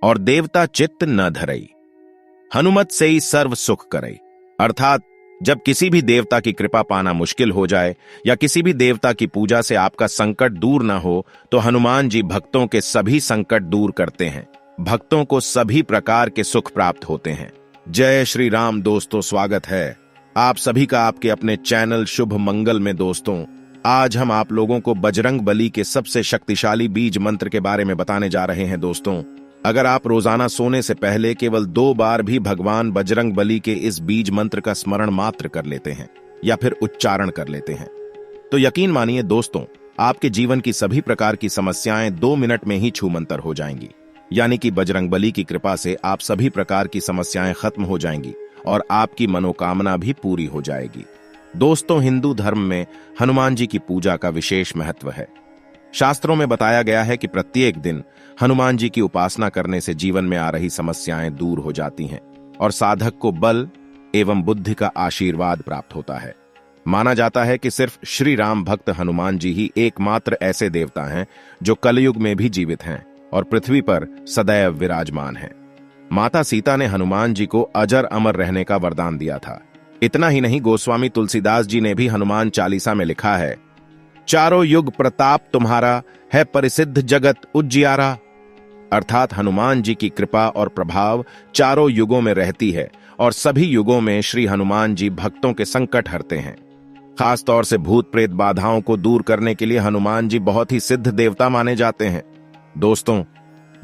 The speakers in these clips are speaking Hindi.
और देवता चित्त न धरई, हनुमत से ही सर्व सुख करई। अर्थात जब किसी भी देवता की कृपा पाना मुश्किल हो जाए या किसी भी देवता की पूजा से आपका संकट दूर न हो, तो हनुमान जी भक्तों के सभी संकट दूर करते हैं। भक्तों को सभी प्रकार के सुख प्राप्त होते हैं। जय श्री राम। दोस्तों, स्वागत है आप सभी का आपके अपने चैनल शुभ मंगल में। दोस्तों, आज हम आप लोगों को बजरंग बली के सबसे शक्तिशाली बीज मंत्र के बारे में बताने जा रहे हैं। दोस्तों, अगर आप रोजाना सोने से पहले केवल 2 बार भी भगवान बजरंग बली के इस बीज मंत्र का स्मरण मात्र कर लेते हैं या फिर उच्चारण कर लेते हैं, तो यकीन मानिए दोस्तों, आपके जीवन की सभी प्रकार की समस्याएं 2 मिनट में ही छूमंतर हो जाएंगी। यानी कि बजरंग बली की कृपा से आप सभी प्रकार की समस्याएं खत्म हो जाएंगी और आपकी मनोकामना भी पूरी हो जाएगी। दोस्तों, हिंदू धर्म में हनुमान जी की पूजा का विशेष महत्व है। शास्त्रों में बताया गया है कि प्रत्येक दिन हनुमान जी की उपासना करने से जीवन में आ रही समस्याएं दूर हो जाती हैं और साधक को बल एवं बुद्धि का आशीर्वाद प्राप्त होता है। माना जाता है कि सिर्फ श्री राम भक्त हनुमान जी ही एकमात्र ऐसे देवता हैं जो कलयुग में भी जीवित हैं और पृथ्वी पर सदैव विराजमान हैं। माता सीता ने हनुमान जी को अजर अमर रहने का वरदान दिया था। इतना ही नहीं, गोस्वामी तुलसीदास जी ने भी हनुमान चालीसा में लिखा है, चारों युग प्रताप तुम्हारा है परिसिद्ध जगत उजियारा। अर्थात हनुमान जी की कृपा और प्रभाव चारों युगों में रहती है और सभी युगों में श्री हनुमान जी भक्तों के संकट हरते हैं। खास तौर से भूत प्रेत बाधाओं को दूर करने के लिए हनुमान जी बहुत ही सिद्ध देवता माने जाते हैं। दोस्तों,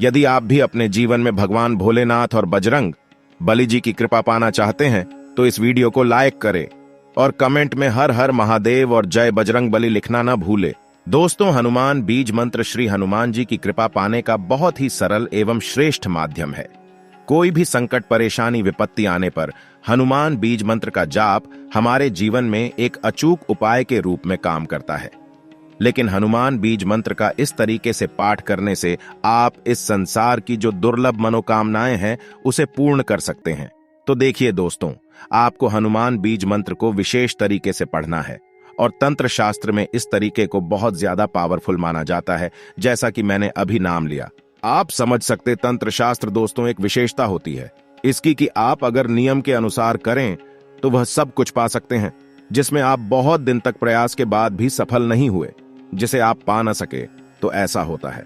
यदि आप भी अपने जीवन में भगवान भोलेनाथ और बजरंग बली जी की कृपा पाना चाहते हैं तो इस वीडियो को लाइक करें और कमेंट में हर हर महादेव और जय बजरंग बली लिखना न भूले। दोस्तों, हनुमान बीज मंत्र श्री हनुमान जी की कृपा पाने का बहुत ही सरल एवं श्रेष्ठ माध्यम है। कोई भी संकट, परेशानी, विपत्ति आने पर हनुमान बीज मंत्र का जाप हमारे जीवन में एक अचूक उपाय के रूप में काम करता है। लेकिन हनुमान बीज मंत्र का इस तरीके से पाठ करने से आप इस संसार की जो दुर्लभ मनोकामनाएं हैं उसे पूर्ण कर सकते हैं। तो देखिए दोस्तों, आपको हनुमान बीज मंत्र को विशेष तरीके से पढ़ना है और तंत्र शास्त्र में इस तरीके को बहुत ज्यादा पावरफुल माना जाता है, जैसा कि मैंने अभी नाम लिया। आप समझ सकते, तंत्र शास्त्र दोस्तों एक विशेषता होती है इसकी कि आप अगर नियम के अनुसार करें तो वह सब कुछ पा सकते हैं जिसमें आप बहुत दिन तक प्रयास के बाद भी सफल नहीं हुए, जिसे आप पा न सके। तो ऐसा होता है।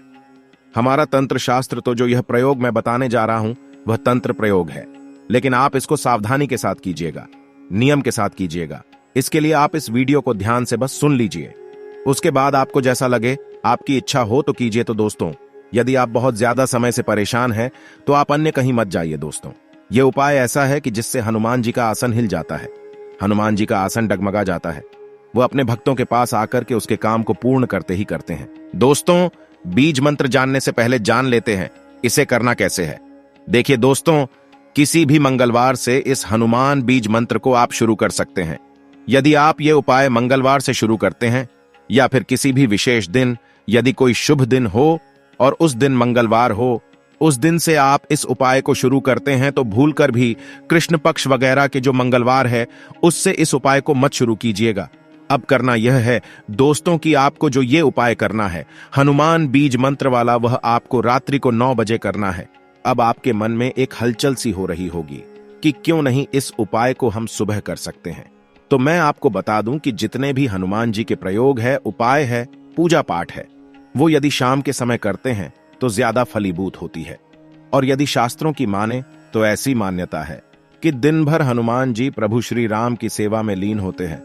हमारा तंत्र शास्त्र तो जो यह प्रयोग मैं बताने जा रहा हूं वह तंत्र प्रयोग है, लेकिन आप इसको सावधानी के साथ कीजिएगा, नियम के साथ कीजिएगा। इसके लिए आप इस वीडियो को ध्यान से बस सुन लीजिए, उसके बाद आपको जैसा लगे, आपकी इच्छा हो तो कीजिए। तो दोस्तों, यदि आप बहुत ज्यादा समय से परेशान हैं तो आप अन्य कहीं मत जाइए। दोस्तों, यह उपाय ऐसा है कि जिससे हनुमान जी का आसन हिल जाता है, हनुमान जी का आसन डगमगा जाता है। वो अपने भक्तों के पास आकर के उसके काम को पूर्ण करते ही करते हैं। दोस्तों, बीज मंत्र जानने से पहले जान लेते हैं इसे करना कैसे है। देखिए दोस्तों, किसी भी मंगलवार से इस हनुमान बीज मंत्र को आप शुरू कर सकते हैं। यदि आप ये उपाय मंगलवार से शुरू करते हैं या फिर किसी भी विशेष दिन, यदि कोई शुभ दिन हो और उस दिन मंगलवार हो, उस दिन से आप इस उपाय को शुरू करते हैं, तो भूलकर भी कृष्ण पक्ष वगैरह के जो मंगलवार है उससे इस उपाय को मत शुरू कीजिएगा। अब करना यह है दोस्तों कि आपको जो ये उपाय करना है हनुमान बीज मंत्र वाला, वह आपको रात्रि को 9 बजे करना है। अब आपके मन में एक हलचल सी हो रही होगी कि क्यों नहीं इस उपाय को हम सुबह कर सकते हैं। तो मैं आपको बता दूं कि जितने भी हनुमान जी के प्रयोग है, उपाय है, पूजा पाठ है, वो यदि शाम के समय करते हैं तो ज्यादा फलीभूत होती है। और यदि शास्त्रों की माने तो ऐसी मान्यता है कि दिन भर हनुमान जी प्रभु श्री राम की सेवा में लीन होते हैं।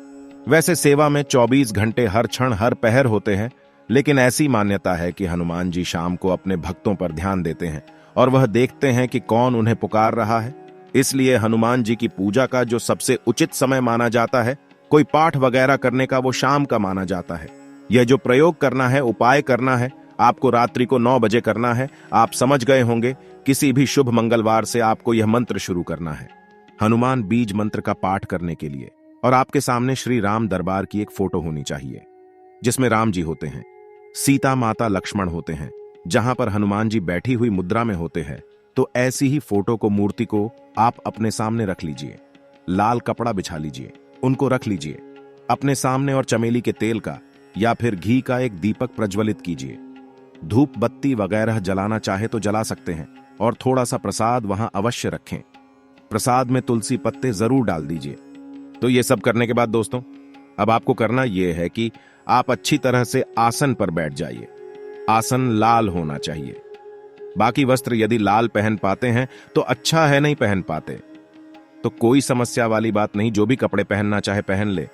वैसे सेवा में 24 घंटे हर क्षण हर पहर होते हैं, लेकिन ऐसी मान्यता है कि हनुमान जी शाम को अपने भक्तों पर ध्यान देते हैं और वह देखते हैं कि कौन उन्हें पुकार रहा है। इसलिए हनुमान जी की पूजा का जो सबसे उचित समय माना जाता है, कोई पाठ वगैरह करने का, वो शाम का माना जाता है। यह जो प्रयोग करना है, उपाय करना है, आपको रात्रि को 9 बजे करना है। आप समझ गए होंगे, किसी भी शुभ मंगलवार से आपको यह मंत्र शुरू करना है। हनुमान बीज मंत्र का पाठ करने के लिए और आपके सामने श्री राम दरबार की एक फोटो होनी चाहिए जिसमें राम जी होते हैं, सीता माता लक्ष्मण होते हैं, जहां पर हनुमान जी बैठी हुई मुद्रा में होते हैं। तो ऐसी ही फोटो को, मूर्ति को आप अपने सामने रख लीजिए। लाल कपड़ा बिछा लीजिए, उनको रख लीजिए अपने सामने और चमेली के तेल का या फिर घी का एक दीपक प्रज्वलित कीजिए। धूप बत्ती वगैरह जलाना चाहे तो जला सकते हैं, और थोड़ा सा प्रसाद वहां अवश्य रखें। प्रसाद में तुलसी पत्ते जरूर डाल दीजिए। तो ये सब करने के बाद दोस्तों, अब आपको करना यह है कि आप अच्छी तरह से आसन पर बैठ जाइए। आसन लाल होना चाहिए। बाकी वस्त्र यदि लाल पहन पाते हैं तो अच्छा है, नहीं पहन पाते तो कोई समस्या वाली बात नहीं, जो भी कपड़े पहनना चाहे पहन ले,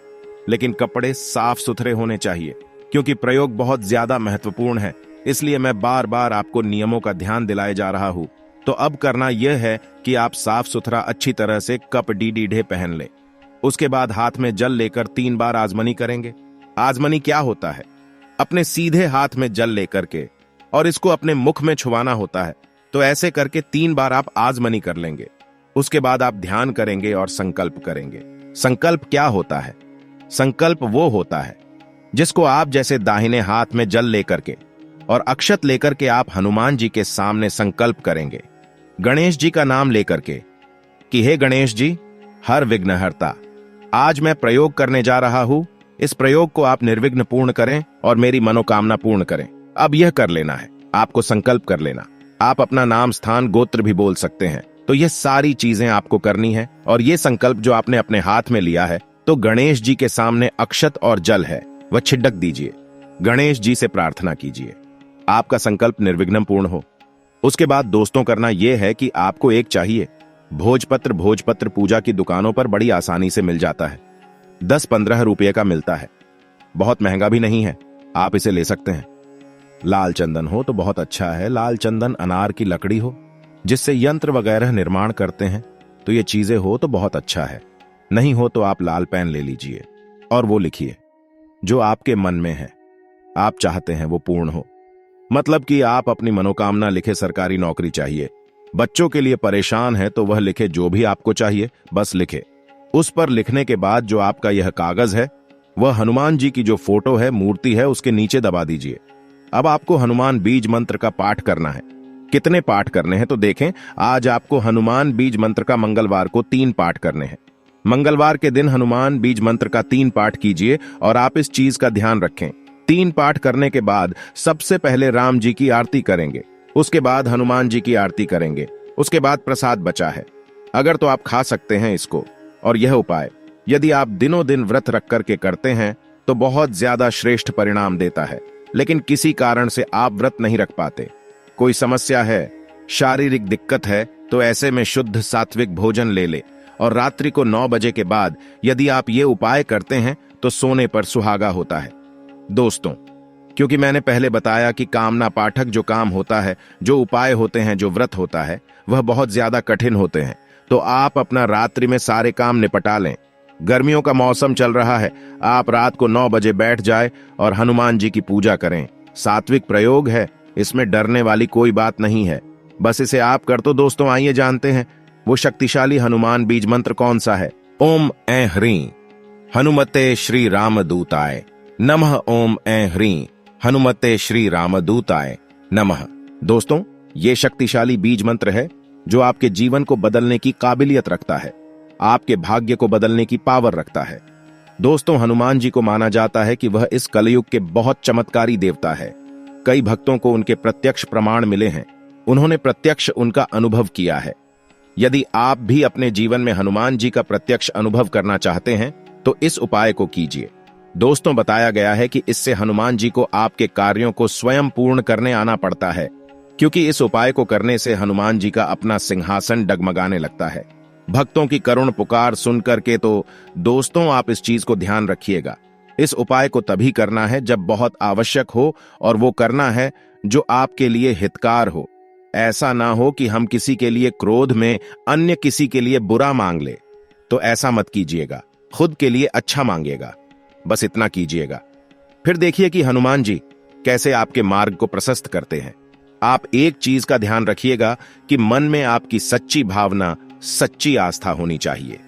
लेकिन कपड़े साफ सुथरे होने चाहिए, क्योंकि प्रयोग बहुत ज्यादा महत्वपूर्ण है। इसलिए मैं बार बार आपको नियमों का ध्यान दिलाए जा रहा हूं। तो अब करना यह है कि आप साफ सुथरा अच्छी तरह से कप डीडीढे पहन ले। उसके बाद हाथ में जल लेकर 3 बार आजमनी करेंगे। आजमनी क्या होता है? अपने सीधे हाथ में जल लेकर के और इसको अपने मुख में छुआना होता है। तो ऐसे करके 3 बार आप आजमनी कर लेंगे। उसके बाद आप ध्यान करेंगे और संकल्प करेंगे। संकल्प क्या होता है? संकल्प वो होता है जिसको आप जैसे दाहिने हाथ में जल लेकर के और अक्षत लेकर के आप हनुमान जी के सामने संकल्प करेंगे, गणेश जी का नाम लेकर के कि हे गणेश जी, हर विघ्नहर्ता, आज मैं प्रयोग करने जा रहा हूं। इस प्रयोग को आप निर्विघ्न पूर्ण करें और मेरी मनोकामना पूर्ण करें। अब यह कर लेना है, आपको संकल्प कर लेना। आप अपना नाम, स्थान, गोत्र भी बोल सकते हैं। तो ये सारी चीजें आपको करनी है और ये संकल्प जो आपने अपने हाथ में लिया है, तो गणेश जी के सामने अक्षत और जल है, वह छिड़क दीजिए। गणेश जी से प्रार्थना कीजिए आपका संकल्प निर्विघ्न पूर्ण हो। उसके बाद दोस्तों करना यह है कि आपको एक चाहिए भोजपत्र। भोजपत्र पूजा की दुकानों पर बड़ी आसानी से मिल जाता है। 10-15 रुपये का मिलता है, बहुत महंगा भी नहीं है, आप इसे ले सकते हैं। लाल चंदन हो तो बहुत अच्छा है। लाल चंदन अनार की लकड़ी हो जिससे यंत्र वगैरह निर्माण करते हैं, तो ये चीजें हो तो बहुत अच्छा है। नहीं हो तो आप लाल पेन ले लीजिए और वो लिखिए जो आपके मन में है, आप चाहते हैं वो पूर्ण हो। मतलब कि आप अपनी मनोकामना लिखे, सरकारी नौकरी चाहिए, बच्चों के लिए परेशान है तो वह लिखे, जो भी आपको चाहिए बस लिखे। उस पर लिखने के बाद जो आपका यह कागज है, वह हनुमान जी की जो फोटो है, मूर्ति है, उसके नीचे दबा दीजिए। अब आपको हनुमान बीज मंत्र का पाठ करना है। कितने पाठ करने हैं तो देखें, आज आपको हनुमान बीज मंत्र का मंगलवार को 3 पाठ करने हैं। मंगलवार के दिन हनुमान बीज मंत्र का 3 पाठ कीजिए और आप इस चीज का ध्यान रखें। 3 पाठ करने के बाद सबसे पहले राम जी की आरती करेंगे, उसके बाद हनुमान जी की आरती करेंगे, उसके बाद प्रसाद बचा है, अगर तो आप खा सकते हैं इसको। और यह उपाय यदि आप दिनों दिन व्रत रख करके करते हैं तो बहुत ज्यादा श्रेष्ठ परिणाम देता है। लेकिन किसी कारण से आप व्रत नहीं रख पाते, कोई समस्या है, शारीरिक दिक्कत है, तो ऐसे में शुद्ध सात्विक भोजन ले ले और रात्रि को 9 बजे के बाद यदि आप ये उपाय करते हैं तो सोने पर सुहागा होता है। दोस्तों, क्योंकि मैंने पहले बताया कि कामना पाठक जो काम होता है, जो उपाय होते हैं, जो व्रत होता है, वह बहुत ज्यादा कठिन होते हैं। तो आप अपना रात्रि में सारे काम निपटा लें। गर्मियों का मौसम चल रहा है, आप रात को 9 बजे बैठ जाए और हनुमान जी की पूजा करें। सात्विक प्रयोग है, इसमें डरने वाली कोई बात नहीं है, बस इसे आप कर। तो दोस्तों आइए जानते हैं वो शक्तिशाली हनुमान बीज मंत्र कौन सा है। ओम ऐं ह्रीं हनुमते श्री रामदूताय नमः। ओम ऐं ह्रीं हनुमते श्री रामदूताय नमः। दोस्तों, ये शक्तिशाली बीज मंत्र है जो आपके जीवन को बदलने की काबिलियत रखता है, आपके भाग्य को बदलने की पावर रखता है। दोस्तों, हनुमान जी को माना जाता है कि वह इस कलयुग के बहुत चमत्कारी देवता है। कई भक्तों को उनके प्रत्यक्ष प्रमाण मिले हैं, उन्होंने प्रत्यक्ष उनका अनुभव किया है। यदि आप भी अपने जीवन में हनुमान जी का प्रत्यक्ष अनुभव करना चाहते हैं तो इस उपाय को कीजिए। दोस्तों, बताया गया है कि इससे हनुमान जी को आपके कार्यों को स्वयं पूर्ण करने आना पड़ता है, क्योंकि इस उपाय को करने से हनुमान जी का अपना सिंहासन डगमगाने लगता है। भक्तों की करुण पुकार सुन करके तो दोस्तों आप इस चीज को ध्यान रखिएगा, इस उपाय को तभी करना है जब बहुत आवश्यक हो, और वो करना है जो आपके लिए हितकार हो। ऐसा ना हो कि हम किसी के लिए क्रोध में अन्य किसी के लिए बुरा मांग ले, तो ऐसा मत कीजिएगा, खुद के लिए अच्छा मांगिएगा, बस इतना कीजिएगा। फिर देखिए कि हनुमान जी कैसे आपके मार्ग को प्रशस्त करते हैं। आप एक चीज का ध्यान रखिएगा कि मन में आपकी सच्ची भावना, सच्ची आस्था होनी चाहिए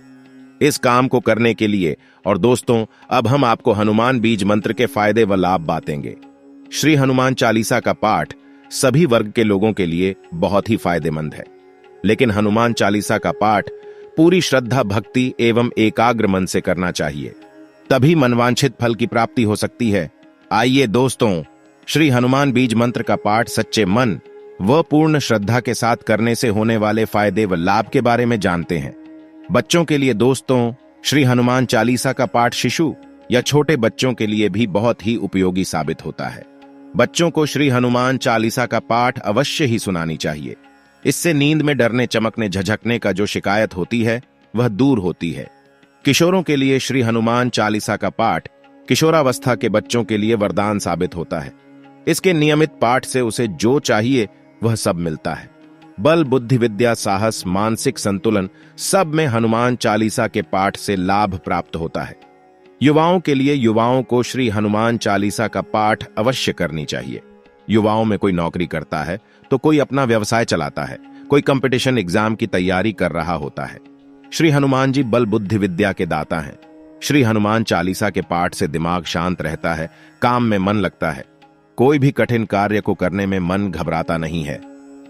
इस काम को करने के लिए। और दोस्तों, अब हम आपको हनुमान बीज मंत्र के फायदे व लाभ बातेंगे। श्री हनुमान चालीसा का पाठ सभी वर्ग के लोगों के लिए बहुत ही फायदेमंद है, लेकिन हनुमान चालीसा का पाठ पूरी श्रद्धा, भक्ति एवं एकाग्र मन से करना चाहिए, तभी मनवांछित फल की प्राप्ति हो सकती है। आइए दोस्तों, श्री हनुमान बीज मंत्र का पाठ सच्चे मन वह पूर्ण श्रद्धा के साथ करने से होने वाले फायदे व लाभ के बारे में जानते हैं। बच्चों के लिए दोस्तों, श्री हनुमान चालीसा का पाठ शिशु या छोटे बच्चों के लिए भी बहुत ही उपयोगी साबित होता है। बच्चों को श्री हनुमान चालीसा का पाठ अवश्य ही सुनानी चाहिए। इससे नींद में डरने, चमकने, झझकने का जो शिकायत होती है वह दूर होती है। किशोरों के लिए श्री हनुमान चालीसा का पाठ किशोरावस्था के बच्चों के लिए वरदान साबित होता है। इसके नियमित पाठ से उसे जो चाहिए वह सब मिलता है। बल, बुद्धि, विद्या, साहस, मानसिक संतुलन सब में हनुमान चालीसा के पाठ से लाभ प्राप्त होता है। युवाओं के लिए युवाओं को श्री हनुमान चालीसा का पाठ अवश्य करनी चाहिए। युवाओं में कोई नौकरी करता है तो कोई अपना व्यवसाय चलाता है, कोई कंपटीशन एग्जाम की तैयारी कर रहा होता है। श्री हनुमान जी बल, बुद्धि, विद्या के दाता हैं। श्री हनुमान चालीसा के पाठ से दिमाग शांत रहता है, काम में मन लगता है, कोई भी कठिन कार्य को करने में मन घबराता नहीं है।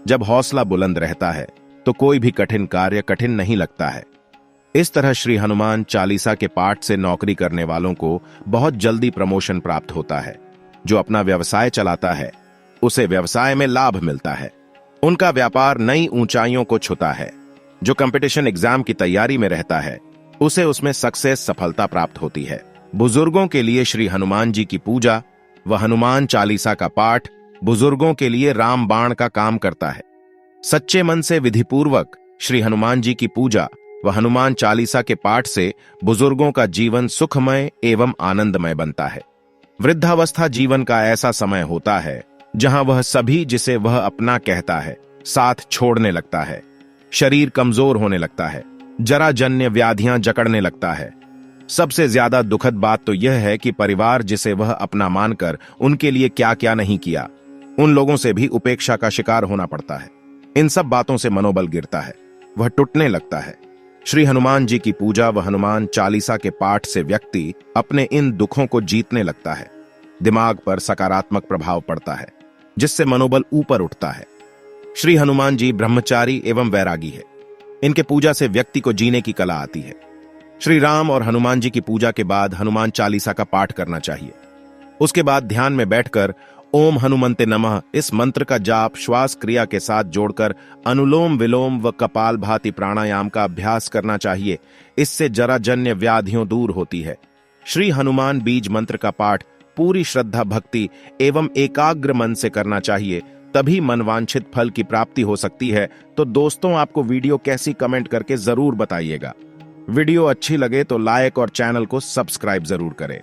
जब हौसला बुलंद रहता है तो कोई भी कठिन कार्य कठिन नहीं लगता है। इस तरह श्री हनुमान चालीसा के पाठ से नौकरी करने वालों को बहुत जल्दी प्रमोशन प्राप्त होता है। जो अपना व्यवसाय चलाता है उसे व्यवसाय में लाभ मिलता है, उनका व्यापार नई ऊंचाइयों को छूता है। जो कंपटीशन एग्जाम की तैयारी में रहता है उसे उसमें सक्सेस, सफलता प्राप्त होती है। बुजुर्गों के लिए श्री हनुमान जी की पूजा व हनुमान चालीसा का पाठ बुजुर्गों के लिए रामबाण का काम करता है। सच्चे मन से विधिपूर्वक श्री हनुमान जी की पूजा व हनुमान चालीसा के पाठ से बुजुर्गों का जीवन सुखमय एवं आनंदमय बनता है। वृद्धावस्था जीवन का ऐसा समय होता है जहां वह सभी जिसे वह अपना कहता है साथ छोड़ने लगता है। शरीर कमजोर होने लगता है, जराजन्य व्याधियां जकड़ने लगता है। सबसे ज्यादा दुखद बात तो यह है कि परिवार जिसे वह अपना मानकर उनके लिए क्या क्या नहीं किया, उन लोगों से भी उपेक्षा का शिकार होना पड़ता है। इन सब बातों से मनोबल गिरता है, वह टूटने लगता है। श्री हनुमान जी की पूजा व हनुमान चालीसा के पाठ से व्यक्ति अपने इन दुखों को जीतने लगता है। दिमाग पर सकारात्मक प्रभाव पड़ता है जिससे मनोबल ऊपर उठता है। श्री हनुमान जी ब्रह्मचारी एवं वैरागी है। इनके पूजा से व्यक्ति को जीने की कला आती है। श्री राम और हनुमान जी की पूजा के बाद हनुमान चालीसा का पाठ करना चाहिए। उसके बाद ध्यान में बैठकर ओम हनुमंते नमः इस मंत्र का जाप श्वास क्रिया के साथ जोड़कर अनुलोम विलोम व कपाल भाति प्राणायाम का अभ्यास करना चाहिए। इससे जराजन्य व्याधियों दूर होती है। श्री हनुमान बीज मंत्र का पाठ पूरी श्रद्धा, भक्ति एवं एकाग्र मन से करना चाहिए, तभी मनवांछित फल की प्राप्ति हो सकती है। तो दोस्तों, आपको वीडियो कैसी कमेंट करके जरूर बताइएगा। वीडियो अच्छी लगे तो लाइक और चैनल को सब्सक्राइब जरूर करें।